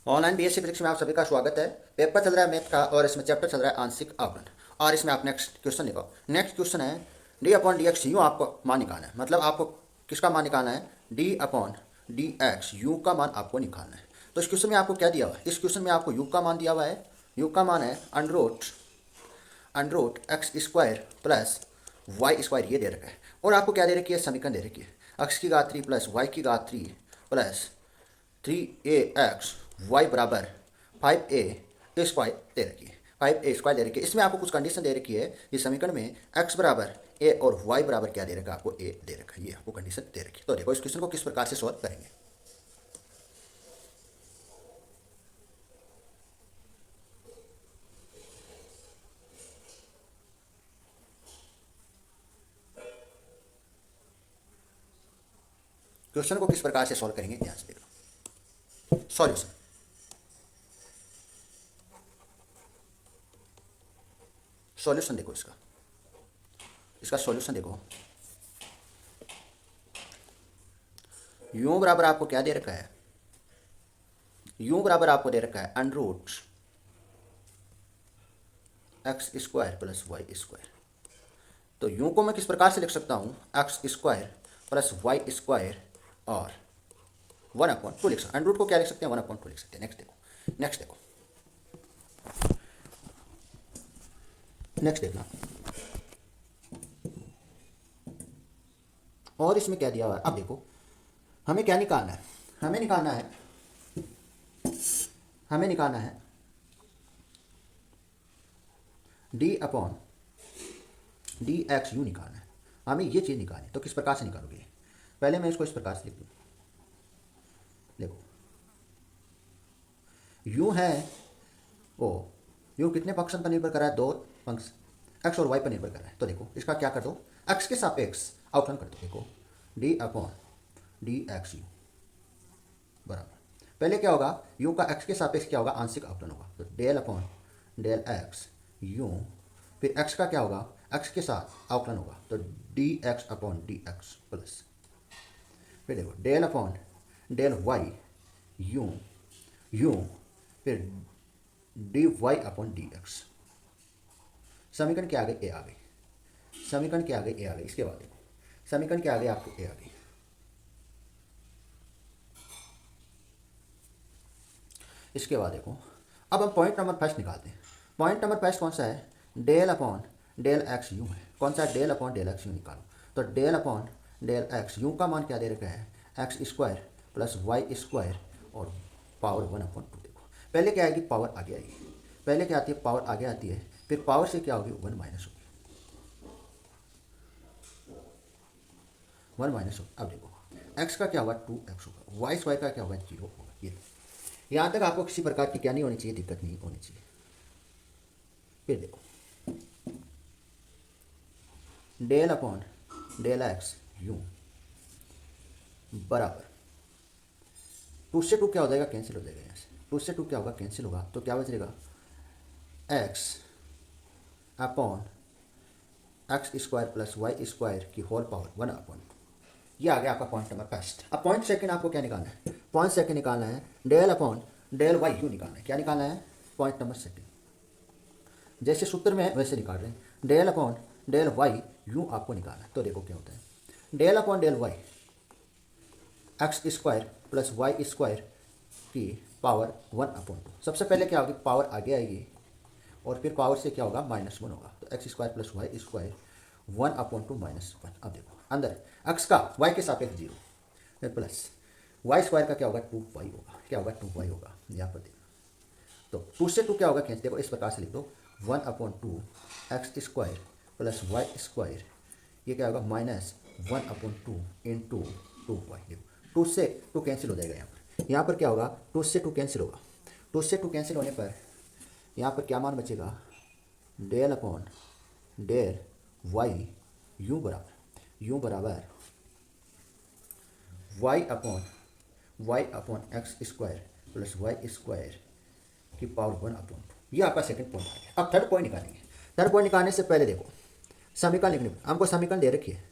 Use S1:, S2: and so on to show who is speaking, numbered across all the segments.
S1: Online BSc physics में आप सभी का स्वागत है। पेपर चल रहा है मैथ का और इसमें चैप्टर चल रहा है आंशिक अवकलन। और इसमें आप नेक्स्ट क्वेश्चन लिखो। नेक्स्ट क्वेश्चन है D upon d x you आपको मान निकालना है। मतलब आपको किसका मान निकालना है? D upon d x u का मान आपको निकालना है। तो इस क्वेश्चन में आपको क्या दिया हुआ है? इस क्वेश्चन में आपको यू का मान दिया हुआ है। यू का मान है under root x square plus y square ये दे रखा है। और आपको क्या दे रखी है? समीकरण दे रखी है एक्स की घात 3 प्लस वाई की घात 3 प्लस 3ax वाई बराबर 5a स्क्वायर दे रखी है। 5a स्क्वायर दे रखी है। इसमें आपको कुछ कंडीशन दे रखी है। इस समीकरण में x बराबर a और y बराबर क्या दे रखा है? आपको a दे रखा है। ये आपको कंडीशन दे रखी है। तो देखो इस क्वेश्चन को किस प्रकार से सॉल्व करेंगे। क्वेश्चन को किस प्रकार से सॉल्व करेंगे ध्यान से देखो। सॉल्यूशन सॉल्यूशन देखो इसका इसका सॉल्यूशन देखो। यू बराबर आपको क्या दे रखा है? यू बराबर आपको दे रखा है under root x square plus y square. तो यू को मैं किस प्रकार से लिख सकता हूँ? X square plus y square और 1/2 लिख सकते हैं। अंडर रूट को क्या लिख सकते हैं? 1/2 लिख सकते हैं। नेक्स्ट देखना। और इसमें क्या दिया हुआ है अब देखो। हमें क्या निकालना है? हमें निकालना है D upon d x you निकालना है। हमें ये चीज़ निकालनी। तो किस प्रकार से निकालोगे? पहले मैं इसको इस प्रकार से लिख दूँ। देखो यू है ओ यू कितने फंक्शन पर निर्भर कर रहा है? 2 फंक्शन एक्स और वाई पर निर्भर कर रहा है। तो देखो इसका क्या कर दो, एक्स के सापेक्ष अवकलन कर दो। देखो D upon d x u बराबर, पहले क्या होगा? यू का एक्स के सापेक्ष क्या होगा? आंशिक अवकलन होगा। तो del upon del x u, फिर एक्स का क्या होगा? एक्स के साथ अवकलन होगा। तो d x upon d x plus, फिर देखो del upon del y u फिर d y upon d x. समीकरण के आगे ए आ गई। इसके बाद देखो समीकरण के आगे आपको ए आ गई। इसके बाद देखो अब हम पॉइंट नंबर फर्स्ट निकालते हैं। पॉइंट नंबर फर्स्ट कौन सा है? Del upon del x u है। कौन सा है? Del upon del x u निकालो। तो del upon del x u का मान क्या दे रखा है? X square plus y square और पावर 1/2। देखो पहले क्या आएगी? पावर आगे आएगी। पहले क्या आती है? पावर आगे आती है। फिर पावर से क्या होगी? 1 माइनस होगी। 1 माइनस होगी। अब देखो एक्स का क्या होगा? 2x होगा। वाई स्क्वायर का क्या होगा? 0 होगा। ये यहाँ तक आपको किसी प्रकार की क्या नहीं होनी चाहिए? दिक्कत नहीं होनी चाहिए। फिर देखो del upon del x u बराबर 2 से 2 क्या हो जाएगा? कैंसिल हो जाएगा। यहाँ से 2 से 2 क्या होगा? कैंसिल होगा। तो क्या बचेगा? X upon x square plus y square की होल पावर 1/2। ये आ गया आपका पॉइंट नंबर फर्स्ट। अब पॉइंट सेकंड आपको क्या निकालना है? पॉइंट सेकंड निकालना है del upon del y u निकालना है। क्या निकालना है? Point number second. जैसे सूत्र में है वैसे निकाल रहे हैं। Del upon del y u आपको निकालना है। तो देखो क्या होता है। Del upon del Y x square plus y square की पावर 1/2। सबसे पहले क्या होगी? पावर आगे आएगी और फिर पावर से क्या होगा? -1 होगा। तो x square plus y square 1/2 -1। अब देखो अंदर एक्स का वाई के सापेक्ष 0 फिर प्लस वाई स्क्वायर का क्या होगा? 2y होगा। क्या होगा? 2y होगा। यहाँ पर देखो तो 2 से 2 क्या होगा? कैंसिल। देखो इस प्रकार से लिख दो 1/2 x square plus y square, ये क्या होगा? -1/2 इंटू 2y। देखो 2 से 2 कैंसिल हो जाएगा। यहाँ पर क्या होगा? 2 से 2 कैंसिल होगा। 2 से 2 कैंसिल होने पर यहाँ पर क्या मान बचेगा? Del upon del y u बराबर y upon x square plus y square की पावर 1/2। ये आपका सेकंड पॉइंट आ गया। अब थर्ड पॉइंट निकालेंगे। थर्ड पॉइंट निकालने से पहले देखो समीकरण लिखने हमको समीकरण दे रखी है।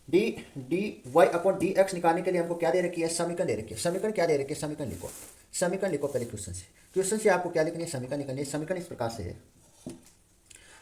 S1: D y upon d x निकालने के लिए हमको क्या दे रखी है? समीकरण दे रखी है। समीकरण क्या दे रखी है? समीकरण लिखो। समीकरण लिखो पहले क्वेश्चन से। क्वेश्चन से आपको क्या लिखनी है, समीकरण लिखनी है। समीकरण इस प्रकार से है,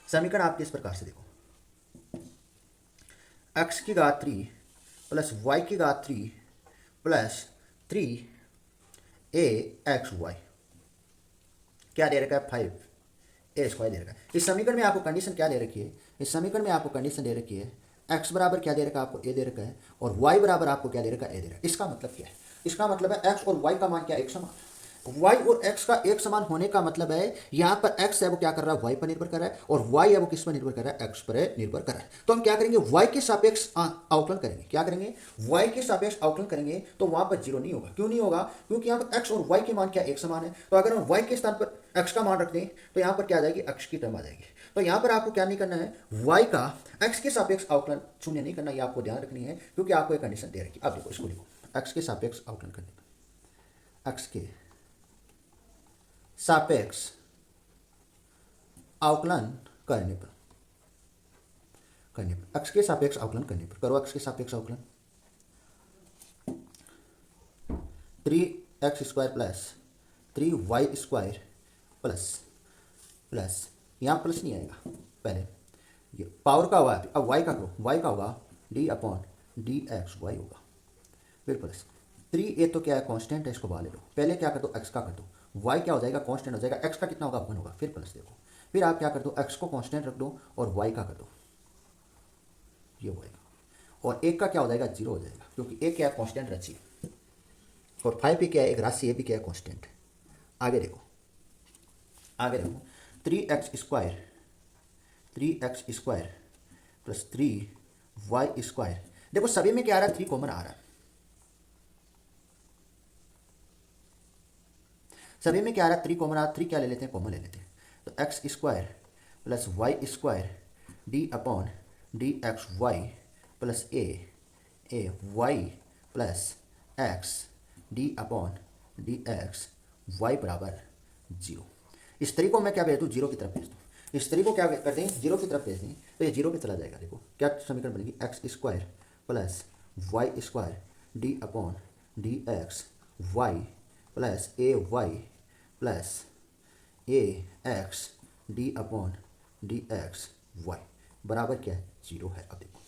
S1: समीकरण आपके इस प्रकार से देखो, x की घात 3 प्लस y की घात 3 प्लस 3axy क्या दे रखा है, 5a² दे रखा है। इस समीकरण में आपको कंडीशन क्या दे रखी है, इस समीकरण में आपको कंडीशन दे रखी है x बराबर क्या दे रखा है आपको, a दे रखा है, और y बराबर आपको क्या दे रखा है, a दे रखा है। इसका मतलब क्या है, इसका मतलब है x और y का मान क्या एक समान, y और x का एक समान होने का मतलब है यहाँ पर x है वो क्या कर रहा है, y पर निर्भर कर रहा है, और y है वो किस पर निर्भर कर रहा है, x पर निर्भर कर रहा है। तो हम क्या करेंगे, y के सापेक्ष अवकलन करेंगे। क्या करेंगे, y के सापेक्ष अवकलन करेंगे तो वहां पर जीरो नहीं होगा। क्यों नहीं होगा, क्योंकि यहाँ पर x और y के मान क्या एक समान है। तो अगर हम y के स्थान पर x का मान रख दें तो यहाँ पर क्या आ जाएगी, x की टर्म आ जाएगी। तो यहाँ पर आपको क्या नहीं करना है, y का x के सापेक्ष अवकलन शून्य नहीं करना, ये आपको ध्यान रखनी है, क्योंकि आपको एक कंडीशन दे रखी है। अब देखो इसको लिखो, x के सापेक्ष अवकलन करने पर, x के सापेक्ष अवकलन करने पर x के सापेक्ष अवकलन करने पर करो, x के सापेक्ष अवकलन 3x² प्लस 3y² प्लस यहाँ प्लस नहीं आएगा, पहले ये पावर का हुआ, अब y का करो, y का होगा d/dxy होगा, फिर प्लस 3a तो क्या है कांस्टेंट है, इसको बाहर ले लो। पहले क्या कर दो, x का कर दो, y क्या हो जाएगा कांस्टेंट हो जाएगा, x का कितना होगा 1 होगा, फिर प्लस देखो, फिर आप क्या कर दो, x को कांस्टेंट रख दो और y का कर दो, ये होएगा, और एक का क्या हो जाएगा 0 हो जाएगा, क्योंकि एक क्या है कांस्टेंट राशि, और 5 भी क्या है एक राशि, ये भी क्या है कांस्टेंट। आगे देखो, आगे देखो 3x² प्लस 3y², देखो सभी में क्या आ रहा है, 3 कॉमन आ रहा है, सभी में क्या आ रहा है, 3 कॉमन आ रहा है, 3 क्या ले लेते हैं, कॉमन ले लेते हैं। तो x² plus y² d/dxy plus a y plus x d/dxy बराबर 0। इस तरीके को मैं क्या भेज दूँ, 0 की तरफ भेज दूँ। इस तरीके को क्या कर दें, 0 की तरफ भेज दें, तो ये 0 पे चला जाएगा। देखो क्या समीकरण बनेगी, x² plus y² d/dxy plus ay plus ax d/dxy बराबर क्या है, 0 है। अब देखो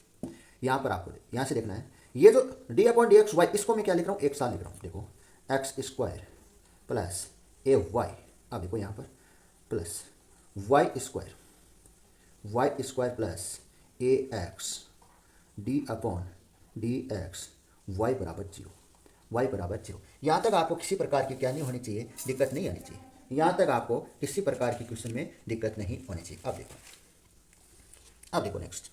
S1: यहाँ पर आपको यहाँ से देखना है, ये जो d/dxy इसको मैं क्या लिख रहा हूँ, एक साथ लिख रहा हूँ। देखो x² प्लस ay, अब देखो यहाँ पर plus y² plus ax d/dxy बराबर 0, y बराबर 0। यहाँ तक आपको किसी प्रकार की क्या नहीं होनी चाहिए, दिक्कत नहीं आनी चाहिए। यहाँ तक आपको किसी प्रकार की क्वेश्चन में दिक्कत नहीं होनी चाहिए। अब देखो next,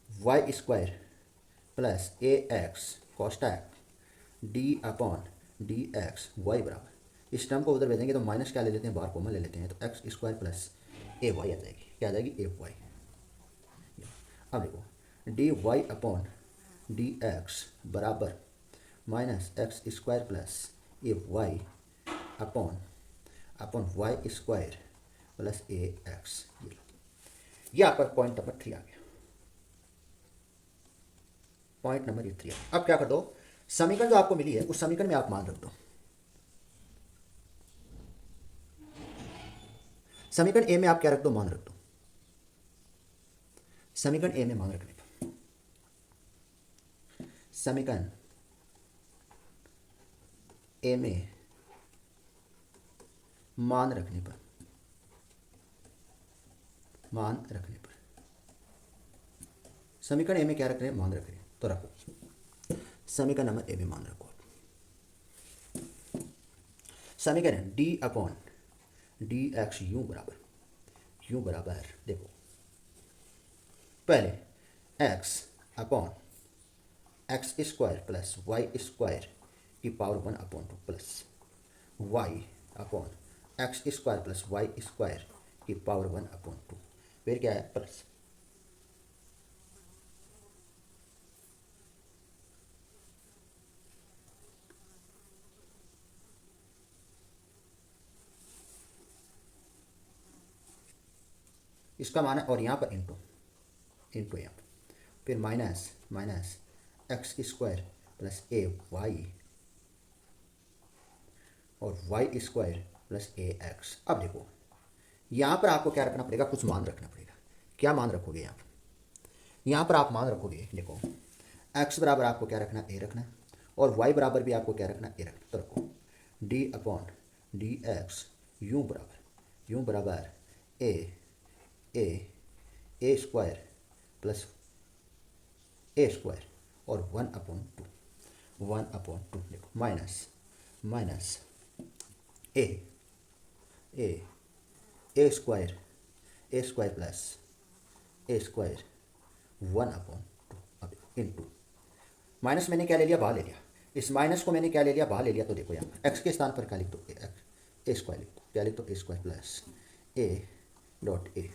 S1: y² plus ax कोष्टक d/dxy बराबर, इस टर्म को उधर भेजेंगे तो माइनस क्या ले लेते हैं, बाहर कॉमन ले लेते हैं, तो x² प्लस ay आ जाएगी, क्या आ जाएगी, ay। अब देखो dy/dx बराबर minus x² plus ay upon y² plus ax। ये आपका पॉइंट नंबर 3 आ गया, पॉइंट नंबर 3 आ गया। अब क्या कर दो, समीकरण जो आपको मिली है उस समीकरण में आप मान रख दो। समीकरण ए में आप क्या रख दो, मान रख दो। समीकरण ए में मान रखने पर, समीकरण ए में मान रखने पर, समीकरण ए में क्या रख रहे हैं, मान रख रहे हैं, तो रखो समीकरण नंबर ए में मान रखो। समीकरण d/dx यू बराबर देखो, पहले x/x² प्लस y² की power 1/2 plus y/x² plus y² की पावर 1/2, फिर क्या है प्लस इसका मान है, और यहाँ पर इंटू यहाँ पर, फिर माइनस एक्स स्क्वायर प्लस ए वाई और वाई स्क्वायर प्लस ए एक्स। अब देखो यहाँ पर आपको क्या रखना पड़ेगा, कुछ मान रखना पड़ेगा। क्या मान रखोगे यहाँ पर आप मान रखोगे, देखो एक्स बराबर आपको क्या रखना, ए रखना, और वाई बराबर भी आपको क्या रखना, ए रखना। तो रखो डी अपॉन डी एक्स यूँ बराबर ए स्क्वायर प्लस ए स्क्वायर और 1/2 देखो माइनस ए स्क्वायर प्लस ए स्क्वायर 1/2। अब इंटू माइनस मैंने क्या ले लिया, बाहर ले लिया, इस माइनस को मैंने क्या ले लिया, बाहर ले लिया। तो देखो यहाँ एक्स के स्थान पर क्या लिख दो, ए स्क्वायर लिख दो, क्या लिख दो, a square plus a dot a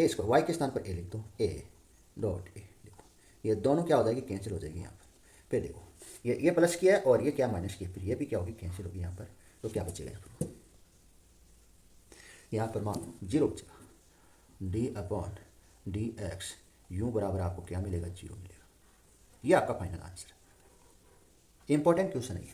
S1: square, y के स्थान पर ए लिख दो, ए डॉट ए लिखो। ये दोनों क्या हो जाएगी, कैंसिल हो जाएगी यहाँ पर। फिर देखो ये प्लस किया है और ये क्या माइनस किया, फिर ये भी क्या होगी, कैंसिल होगी यहाँ पर। तो क्या बचेगा यहाँ पर मान 0 बचेगा। डी अपॉन डी एक्स यूँ बराबर आपको क्या मिलेगा, 0 मिलेगा। ये आपका फाइनल आंसर है। इंपॉर्टेंट क्वेश्चन है ये।